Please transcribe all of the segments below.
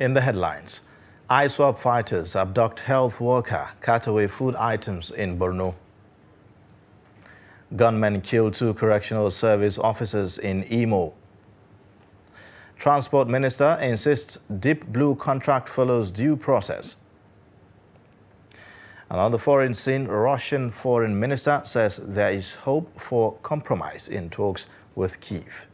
In the headlines, ISWAP fighters abduct health worker, cut away food items in Borno. Gunmen kill 2 correctional service officers in Imo. Transport Minister insists Deep Blue contract follows due process. And on the foreign scene, Russian Foreign Minister says there is hope for compromise in talks with Kyiv.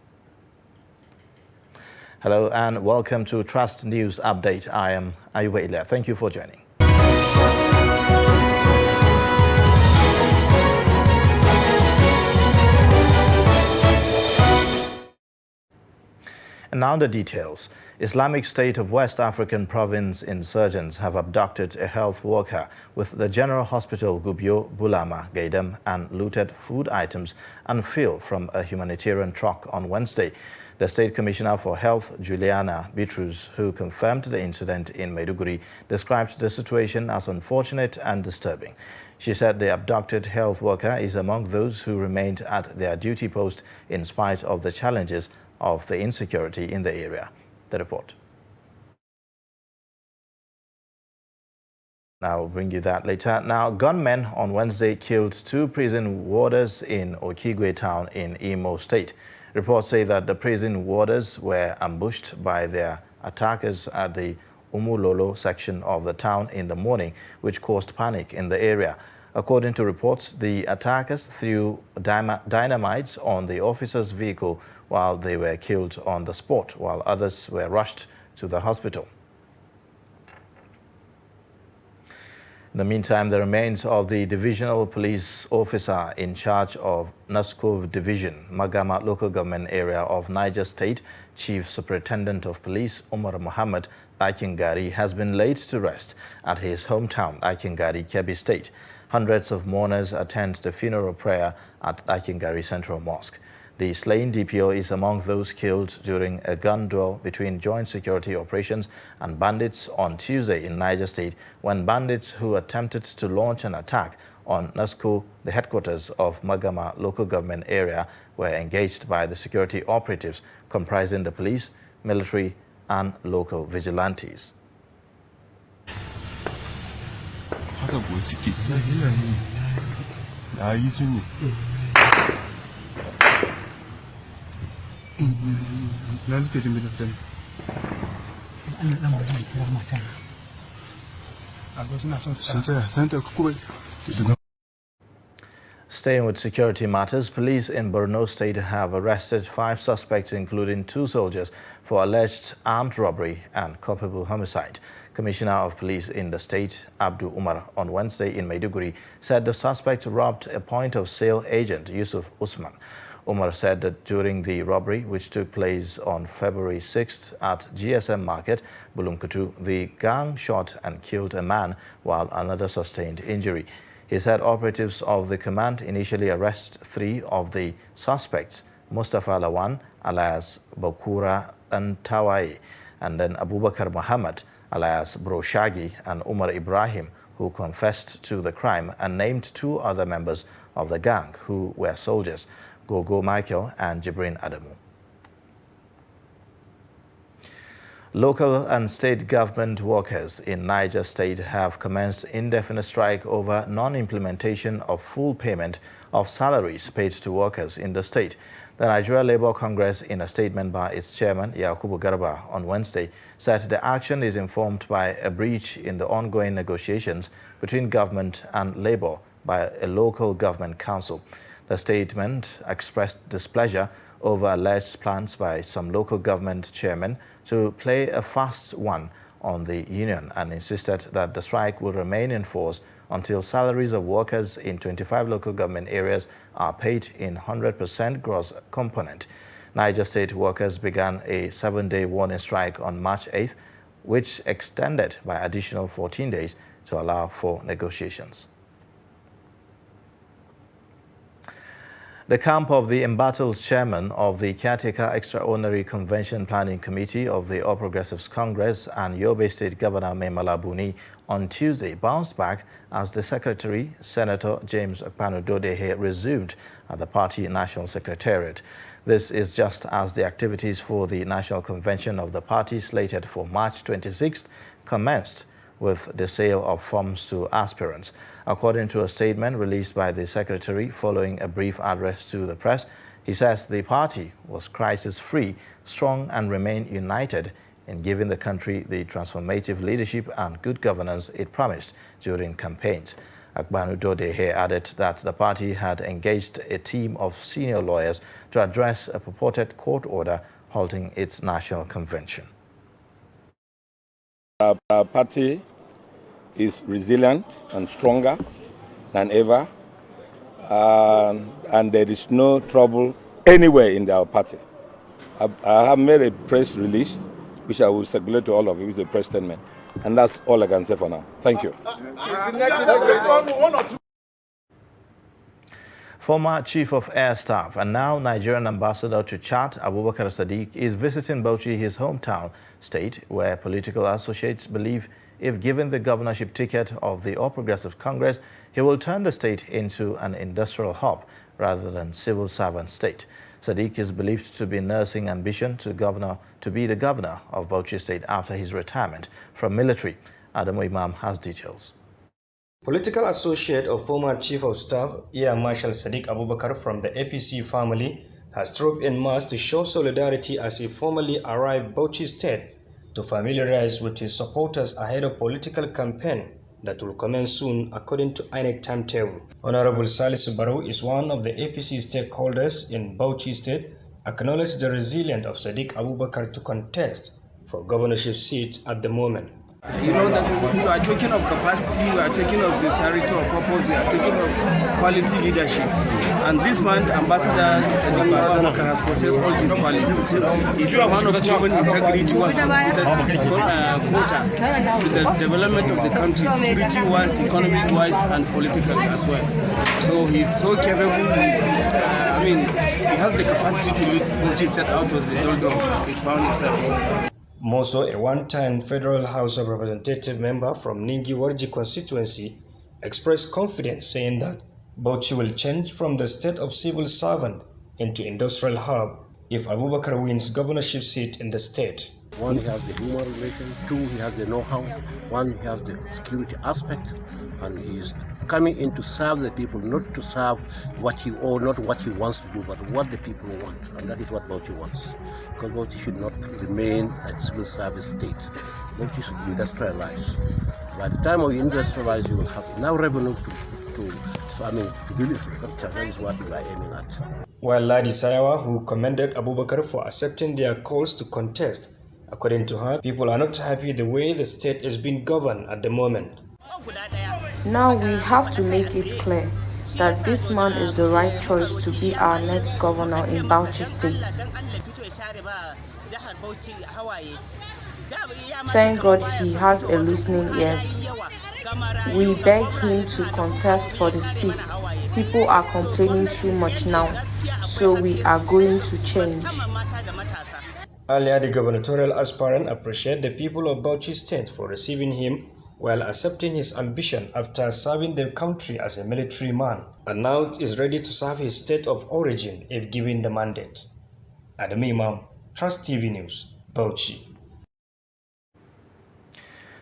Hello and welcome to Trust News Update. I am Ayuba Ilya. Thank you for joining. And now the details. Islamic State of West African Province insurgents have abducted a health worker with the General Hospital Gubio Bulama Gaidam and looted food items and fuel from a humanitarian truck on Wednesday. The State Commissioner for Health, Juliana Bitrus, who confirmed the incident in Maiduguri, described the situation as unfortunate and disturbing. She said the abducted health worker is among those who remained at their duty post in spite of the challenges of the insecurity in the area. The report. Now, we'll bring you that later. Now, gunmen on Wednesday killed 2 prison warders in Okigwe town in Imo State. Reports say that the prison warders were ambushed by their attackers at the Umulolo section of the town in the morning, which caused panic in the area. According to reports, the attackers threw dynamites on the officers' vehicle while they were killed on the spot, while others were rushed to the hospital. In the meantime, the remains of the divisional police officer in charge of Naskov Division, Magama local government area of Niger State, Chief Superintendent of Police Umar Mohammed Akingari, has been laid to rest at his hometown, Akingari, Kebbi State. Hundreds of mourners attend the funeral prayer at Akingari Central Mosque. The slain DPO is among those killed during a gun duel between Joint Security Operations and bandits on Tuesday in Niger State, when bandits who attempted to launch an attack on Nasco, the headquarters of Magama local government area, were engaged by the security operatives comprising the police, military and local vigilantes. Staying with security matters, police in Borno State have arrested 5 suspects, including 2 soldiers, for alleged armed robbery and culpable homicide. Commissioner of Police in the state, Abdu Umar, on Wednesday in Maiduguri, said the suspect robbed a point-of-sale agent, Yusuf Usman. Umar said that during the robbery, which took place on February 6th at GSM Market, Bulumkutu, the gang shot and killed a man while another sustained injury. He said operatives of the command initially arrested 3 of the suspects, Mustafa Lawan, alias Bakura Antawai, and then Abubakar Muhammad, alias Bro Shagi, and Umar Ibrahim, who confessed to the crime and named 2 other members of the gang who were soldiers, Gogo Michael and Jibrin Adamu. Local and state government workers in Niger State have commenced indefinite strike over non-implementation of full payment of salaries paid to workers in the state. The Nigeria Labour Congress, in a statement by its chairman, Yakubu Garba, on Wednesday, said the action is informed by a breach in the ongoing negotiations between government and Labour by a local government council. The statement expressed displeasure over alleged plans by some local government chairmen to play a fast one on the union and insisted that the strike will remain in force until salaries of workers in 25 local government areas are paid in 100% gross component. Niger State workers began a 7-day warning strike on March 8th, which extended by additional 14 days to allow for negotiations. The camp of the embattled chairman of the Caretaker Extraordinary Convention Planning Committee of the All Progressives Congress and Yobe State Governor Mai Mala Buni on Tuesday bounced back as the secretary, Senator James Akpanu Dodehe, resumed at the party national secretariat. This is just as the activities for the national convention of the party slated for March 26th commenced with the sale of forms to aspirants. According to a statement released by the secretary following a brief address to the press, he says the party was crisis-free, strong and remained united in giving the country the transformative leadership and good governance it promised during campaigns. Akpanu Dodehe added that the party had engaged a team of senior lawyers to address a purported court order halting its national convention. Our party is resilient and stronger than ever, and there is no trouble anywhere in our party. I have made a press release, which I will circulate to all of you with a press statement, and that's all I can say for now. Thank you. Former Chief of Air Staff and now Nigerian Ambassador to Chad, Abubakar Sadiq, is visiting Bauchi, his hometown state, where political associates believe if given the governorship ticket of the All Progressive Congress, he will turn the state into an industrial hub rather than civil servant state. Sadiq is believed to be nursing ambition to be the governor of Bauchi State after his retirement from military. Adamu Imam has details. Political associate of former Chief of Staff Air Marshal Sadiq Abubakar from the APC family has trooped en masse to show solidarity as he formally arrived Bauchi State to familiarize with his supporters ahead of political campaign that will commence soon according to INEC timetable. Honorable Salisu Barrow is one of the APC stakeholders in Bauchi State, acknowledged the resilience of Sadiq Abubakar to contest for governorship seat at the moment. You know that we are talking of capacity, we are talking of sincerity of purpose, we are talking of quality leadership. And this man, Ambassador Sadiq Abubakar, has possessed all these qualities. He's a man of proven integrity, who has contributed his quota to the development of the country, security-wise, economy-wise, and political as well. So he's so capable to, he has the capacity to lead Bauchi State out of the doldrum which found himself. Moso, a one-time Federal House of Representatives member from Ningi Warji constituency, expressed confidence saying that Bauchi will change from the state of civil servant into industrial hub if Abubakar wins governorship seat in the state. One, he has the human relation. Two, he has the know-how. One, he has the security aspect. And he is coming in to serve the people, not to serve what he or not what he wants to do, but what the people want. And that is what Bauchi wants. Because Bauchi should not remain a civil service state. Bauchi should industrialize. By the time we industrialize, you will have enough revenue to build infrastructure. That is what we are aiming at. While Ladi Sayawa, who commended Abubakar for accepting their calls to contest, according to her, people are not happy the way the state is being governed at the moment. Now we have to make it clear that this man is the right choice to be our next governor in Bauchi State. Thank God he has a listening ears. We beg him to contest for the seat. People are complaining too much now, so we are going to change. Earlier, the gubernatorial aspirant appreciated the people of Bauchi State for receiving him while accepting his ambition after serving the country as a military man, and now is ready to serve his state of origin if given the mandate. Adam Imam, Trust TV News, Bauchi.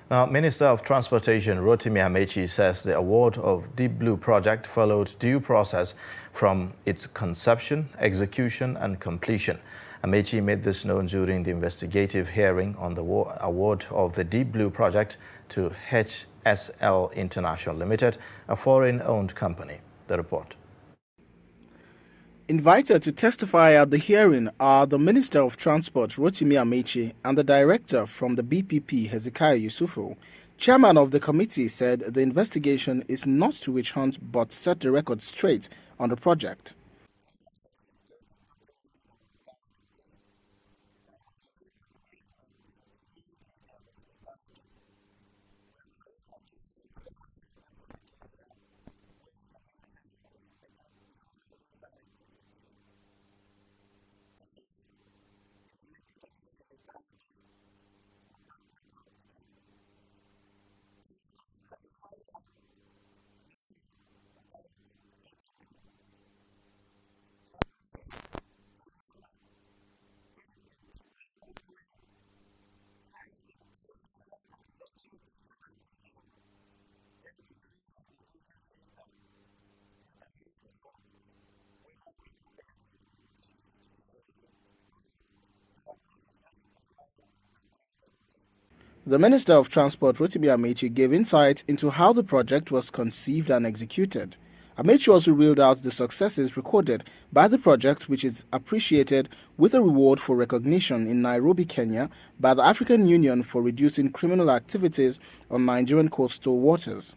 Now, Minister of Transportation Rotimi Amechi says the award of Deep Blue project followed due process from its conception, execution and completion. Amechi made this known during the investigative hearing on the award of the Deep Blue project to HSL International Limited, a foreign-owned company. The report. Invited to testify at the hearing are the Minister of Transport, Rotimi Amechi, and the Director from the BPP, Hezekiah Yusufu. Chairman of the committee said the investigation is not to witch hunt but set the record straight on the project. The Minister of Transport, Rotimi Amechi, gave insight into how the project was conceived and executed. Amechi also reeled out the successes recorded by the project, which is appreciated with a reward for recognition in Nairobi, Kenya, by the African Union for reducing criminal activities on Nigerian coastal waters.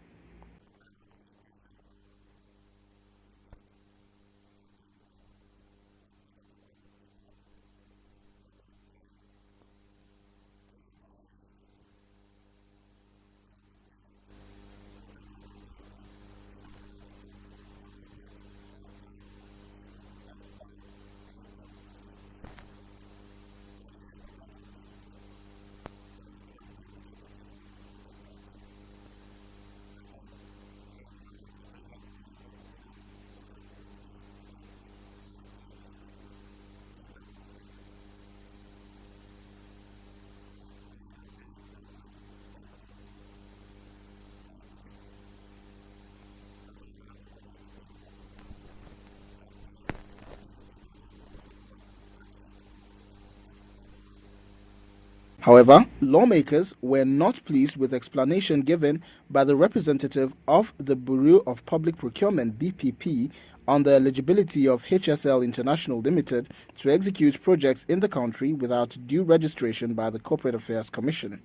However, lawmakers were not pleased with the explanation given by the representative of the Bureau of Public Procurement (BPP) on the eligibility of HSL International Limited to execute projects in the country without due registration by the Corporate Affairs Commission.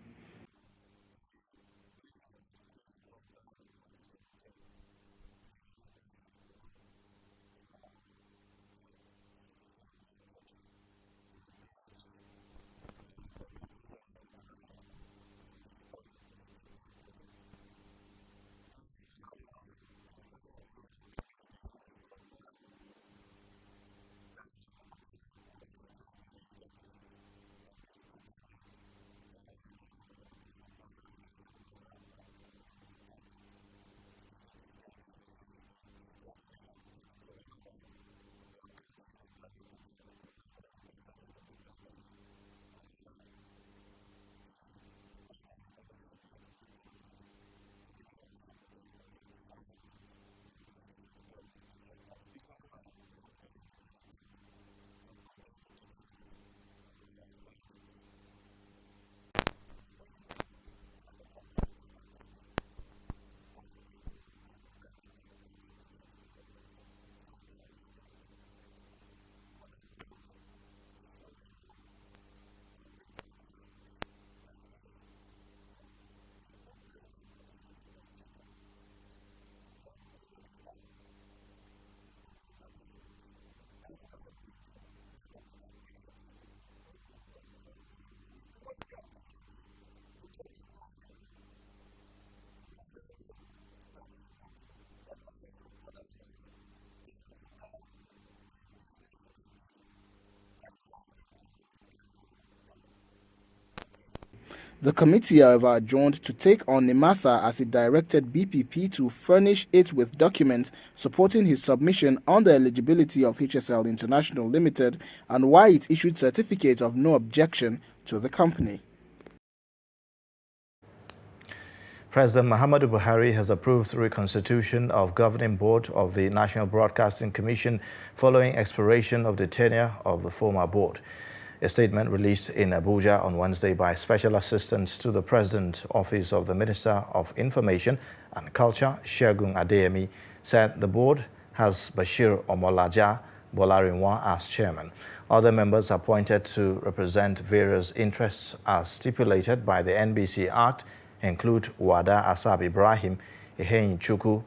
The committee, however, adjourned to take on Nemasa as it directed BPP to furnish it with documents supporting his submission on the eligibility of HSL International Limited and why it issued certificates of no objection to the company. President Muhammadu Buhari has approved reconstitution of governing board of the National Broadcasting Commission following expiration of the tenure of the former board. A statement released in Abuja on Wednesday by Special Assistant to the President Office of the Minister of Information and Culture, Segun Adeyemi, said the board has Bashir Omolaja Bolarinwa as chairman. Other members appointed to represent various interests as stipulated by the NBC Act include Wada Asab Ibrahim, Ehein Chuku,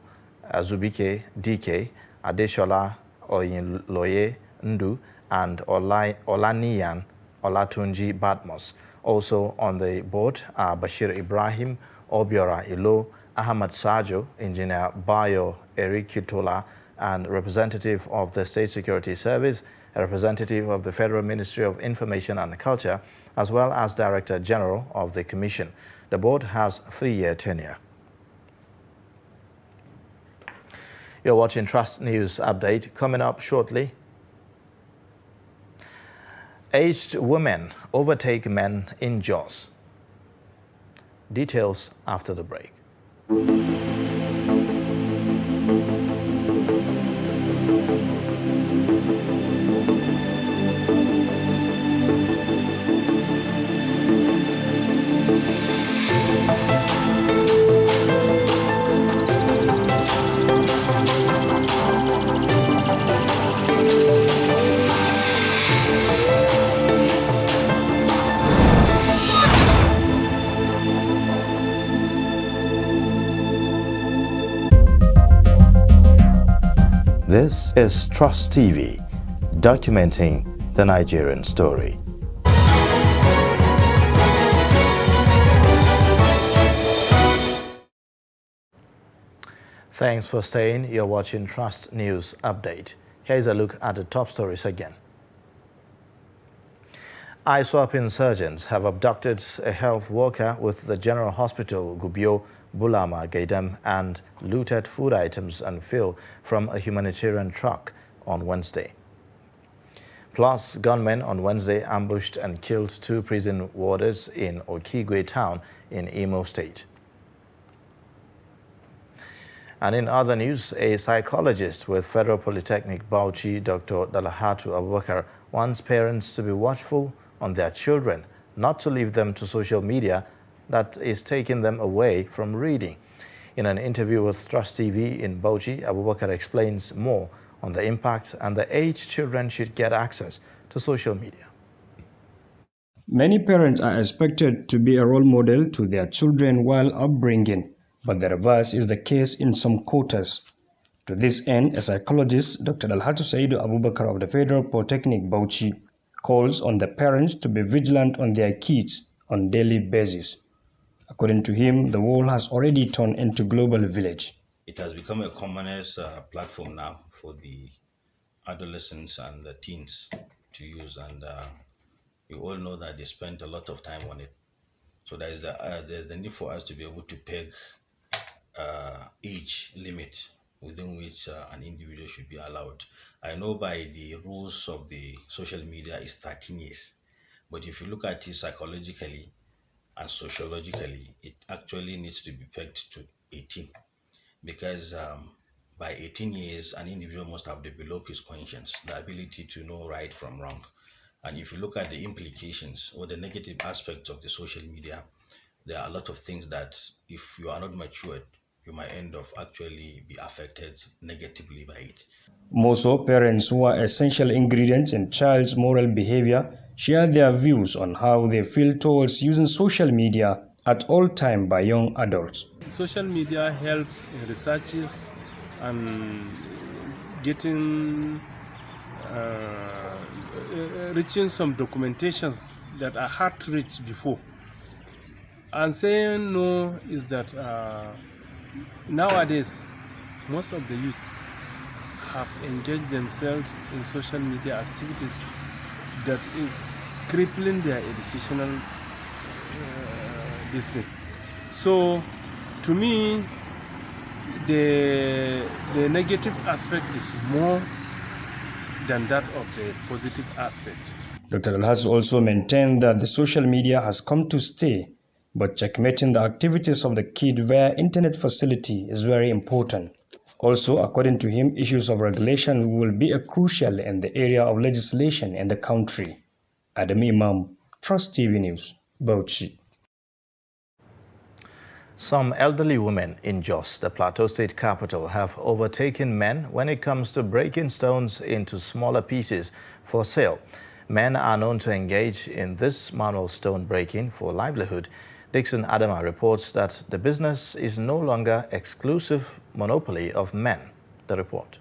Azubike DK, Adeshola Oyinloye Ndu, and Olaniyan Olatunji Badmus. Also on the board are Bashir Ibrahim, Obiora Ilo, Ahmad Sajo, Engineer Bayo Erikitola, and representative of the State Security Service, a representative of the Federal Ministry of Information and Culture, as well as Director General of the Commission. The board has 3-year tenure. You're watching Trust News Update. Coming up shortly, aged women overtake men in Jos. Details after the break. This is Trust TV, documenting the Nigerian story. Thanks for staying. You're watching Trust News Update. Here's a look at the top stories again. ISWAP insurgents have abducted a health worker with the General Hospital Gubio Bulama Gaidam and looted food items and fuel from a humanitarian truck on Wednesday. Plus, gunmen on Wednesday ambushed and killed 2 prison warders in Okigwe town in Imo State. And in other news, a psychologist with Federal Polytechnic Bauchi, Dr. Dalhatu Abubakar, wants parents to be watchful on their children, not to leave them to social media that is taking them away from reading. In an interview with Trust TV in Bauchi, Abubakar explains more on the impact and the age children should get access to social media. Many parents are expected to be a role model to their children while upbringing, but the reverse is the case in some quarters. To this end, a psychologist, Dr. Dalhatu Saidu Abubakar of the Federal Polytechnic Bauchi, calls on the parents to be vigilant on their kids on daily basis. According to him, the world has already turned into global village. It has become a commonest platform now for the adolescents and the teens to use, and you all know that they spend a lot of time on it. So there's the need for us to be able to peg age limit within which an individual should be allowed. I know by the rules of the social media is 13 years, but if you look at it psychologically and sociologically, it actually needs to be pegged to 18, because by 18 years, an individual must have developed his conscience, the ability to know right from wrong. And if you look at the implications or the negative aspects of the social media, there are a lot of things that if you are not matured, you might end up actually be affected negatively by it. More so, parents who are essential ingredients in child's moral behavior share their views on how they feel towards using social media at all time by young adults. Social media helps in researches and getting reaching some documentations that are hard to reach before. And saying no is that nowadays most of the youths have engaged themselves in social media activities that is crippling their educational distance. So to me, the negative aspect is more than that of the positive aspect. Dr. Dalhatu also maintained that the social media has come to stay, but checkmating the activities of the kid via internet facility is very important. Also, according to him, issues of regulation will be crucial in the area of legislation in the country. Adam Imam, Trust TV News, Bauchi. Some elderly women in Jos, the Plateau State capital, have overtaken men when it comes to breaking stones into smaller pieces for sale. Men are known to engage in this manual stone breaking for livelihood. Dixon Adama reports that the business is no longer exclusive monopoly of men. The report.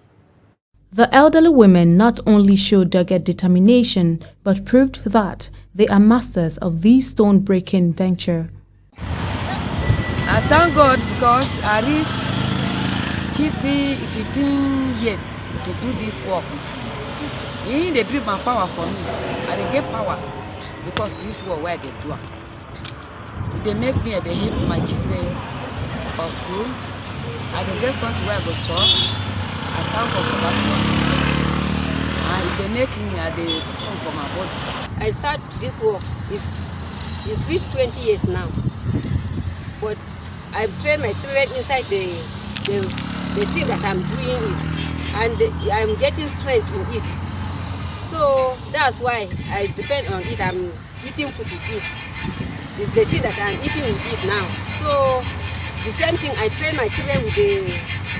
The elderly women not only showed dogged determination, but proved that they are masters of this stone-breaking venture. I thank God because I reached 15 years to do this work. They bring my power for me. I dey get power because this work where they do. They make me at the help my children for school. I dey get something where I go talk. I thank God for that one. And they make me at the strong for my body. I start this work. It's reached 20 years now. But I've trained my children inside the thing that I'm doing it, and I'm getting strength in it. So that's why I depend on it. I'm eating food with it. It's the thing that I'm eating with it now. So the same thing, I train my children with the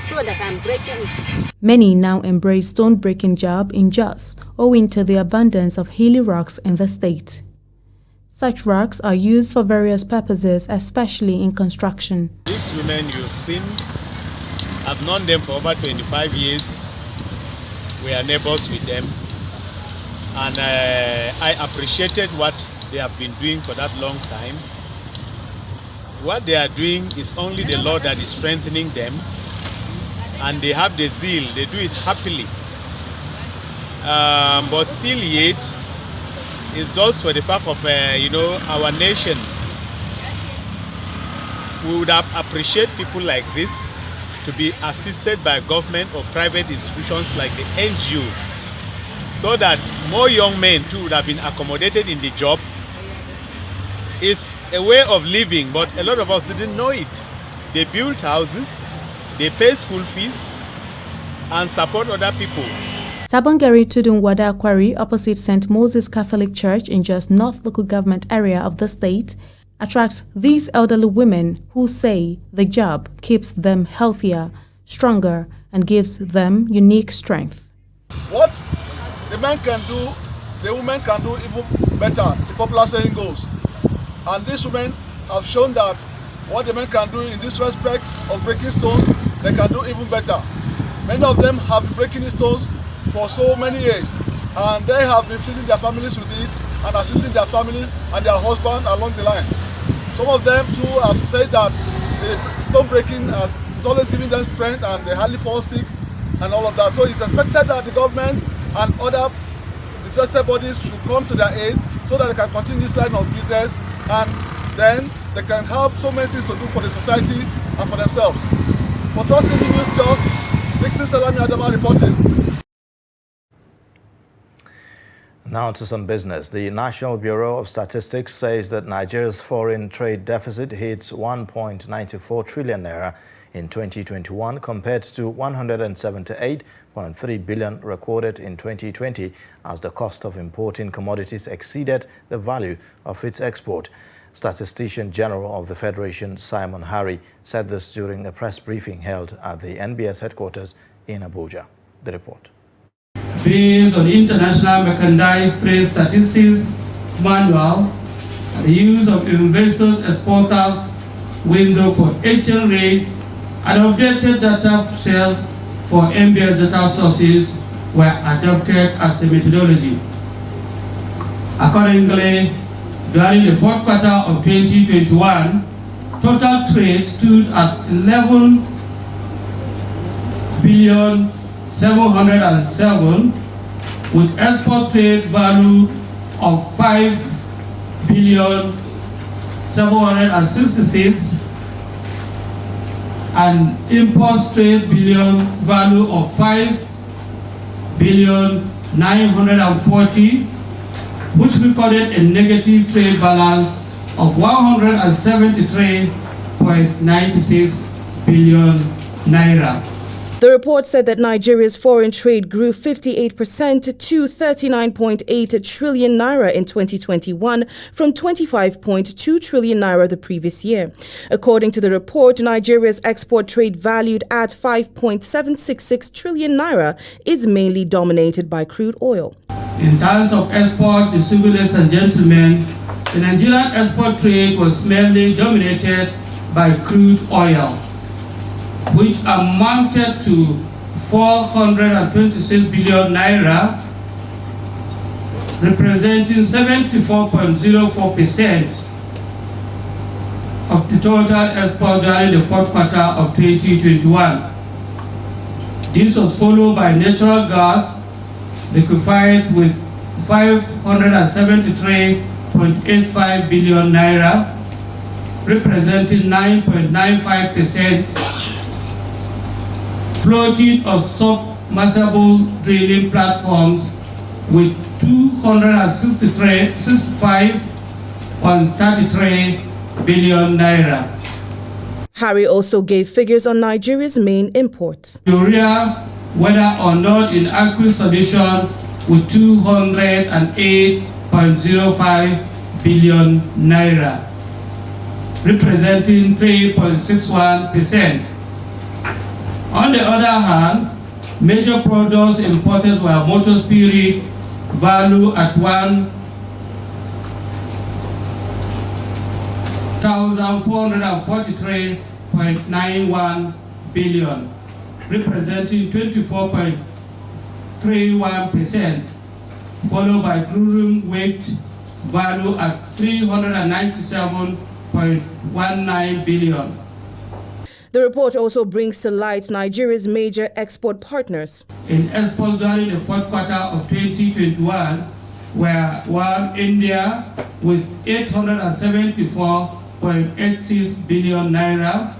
stone that I'm breaking it. Many now embrace stone breaking job in Jos, owing to the abundance of hilly rocks in the state. Such rocks are used for various purposes, especially in construction. These women you have seen, I've known them for over 25 years. We are neighbors with them. And I appreciated what they have been doing for that long time. What they are doing is only the Lord that is strengthening them. And they have the zeal, they do it happily. But still yet, it's just for the fact of, our nation. We would have appreciated people like this to be assisted by government or private institutions like the NGO, so that more young men too would have been accommodated in the job. It's a way of living, but a lot of us didn't know it. They build houses, they pay school fees, and support other people. Sabongeri Tudunwada Quarry, opposite St. Moses Catholic Church in Jos North local government area of the state, attracts these elderly women who say the job keeps them healthier, stronger, and gives them unique strength. What the men can do, the women can do even better, the popular saying goes. And these women have shown that what the men can do in this respect of breaking stones, they can do even better. Many of them have been breaking these stones for so many years, and they have been feeding their families with it and assisting their families and their husband along the line. Some of them too have said that the stone breaking is always giving them strength and they hardly fall sick and all of that. So it's expected that the government and other interested bodies should come to their aid so that they can continue this line of business, and then they can have so many things to do for the society and for themselves. For Trust TV News Just, Dixon Salami Adama reporting. Now to some business. The National Bureau of Statistics says that Nigeria's foreign trade deficit hits 1.94 trillion naira in 2021 compared to 178.3 billion recorded in 2020 as the cost of importing commodities exceeded the value of its export. Statistician General of the Federation, Simon Harry, said this during a press briefing held at the NBS headquarters in Abuja. The report. Based on International Mechanized Trade Statistics Manual, the use of investors exporters window for exchange rate and updated data sales for NBS data sources were adopted as a methodology. Accordingly, during the fourth quarter of 2021, total trade stood at 11,707,000,000 with export trade value of 5,766,000,000 and import trade value of 5,940,000,000, which recorded a negative trade balance of 173.96 billion naira. The report said that Nigeria's foreign trade grew 58% to 39.8 trillion naira in 2021 from 25.2 trillion naira the previous year. According to the report, Nigeria's export trade valued at 5.766 trillion naira is mainly dominated by crude oil. In terms of export, distinguished and gentlemen, the Nigerian export trade was mainly dominated by crude oil, which amounted to 426 billion naira, representing 74.04% of the total export during the fourth quarter of 2021. This was followed by natural gas, liquefied with 573.85 billion naira, representing 9.95%, floating of submersible drilling platforms with 265.33 billion naira. Harry also gave figures on Nigeria's main imports. Urea, whether or not in aqueous solution, with 208.05 billion naira, representing 3.61%. On the other hand, major products imported were motor spirit, value at 1,443.91 billion, representing 24.54% 3.31%, followed by durum weight value at 397.19 billion. The report also brings to light Nigeria's major export partners. In exports during the fourth quarter of 2021, were one India with 874.86 billion naira,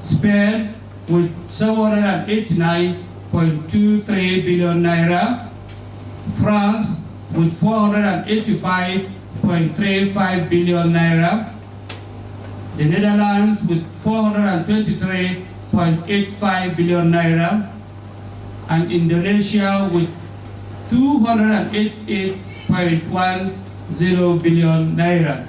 Spain with 789.23 billion naira, France with 485.35 billion naira, the Netherlands with 423.85 billion naira, and Indonesia with 288.10 billion naira.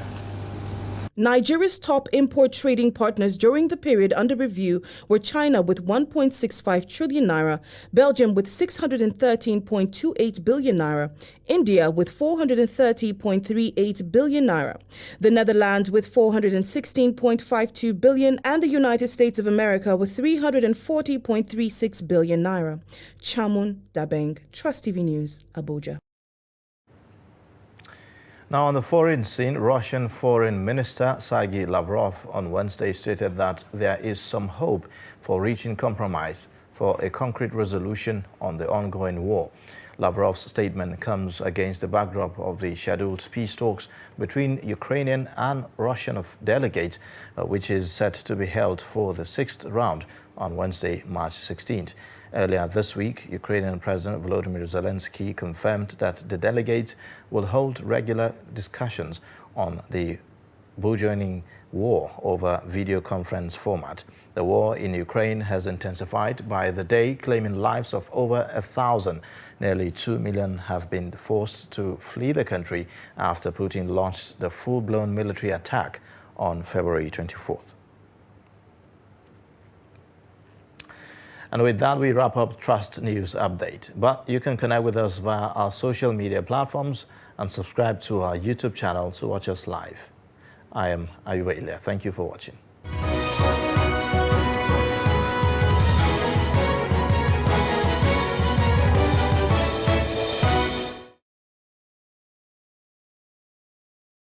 Nigeria's top import trading partners during the period under review were China with 1.65 trillion naira, Belgium with 613.28 billion naira, India with 430.38 billion naira, the Netherlands with 416.52 billion, and the United States of America with 340.36 billion naira. Chamun Dabeng, Trust TV News, Abuja. Now, on the foreign scene, Russian Foreign Minister Sergei Lavrov on Wednesday stated that there is some hope for reaching compromise for a concrete resolution on the ongoing war. Lavrov's statement comes against the backdrop of the scheduled peace talks between Ukrainian and Russian delegates, which is set to be held for the 6th round on Wednesday, March 16th. Earlier this week, Ukrainian President Volodymyr Zelensky confirmed that the delegates will hold regular discussions on the burgeoning war over video conference format. The war in Ukraine has intensified by the day, claiming lives of over 1,000. Nearly 2 million have been forced to flee the country after Putin launched the full-blown military attack on February 24th. And with that, we wrap up Trust News Update. But you can connect with us via our social media platforms and subscribe to our YouTube channel to watch us live. I am Ayuba Ilya. Thank you for watching.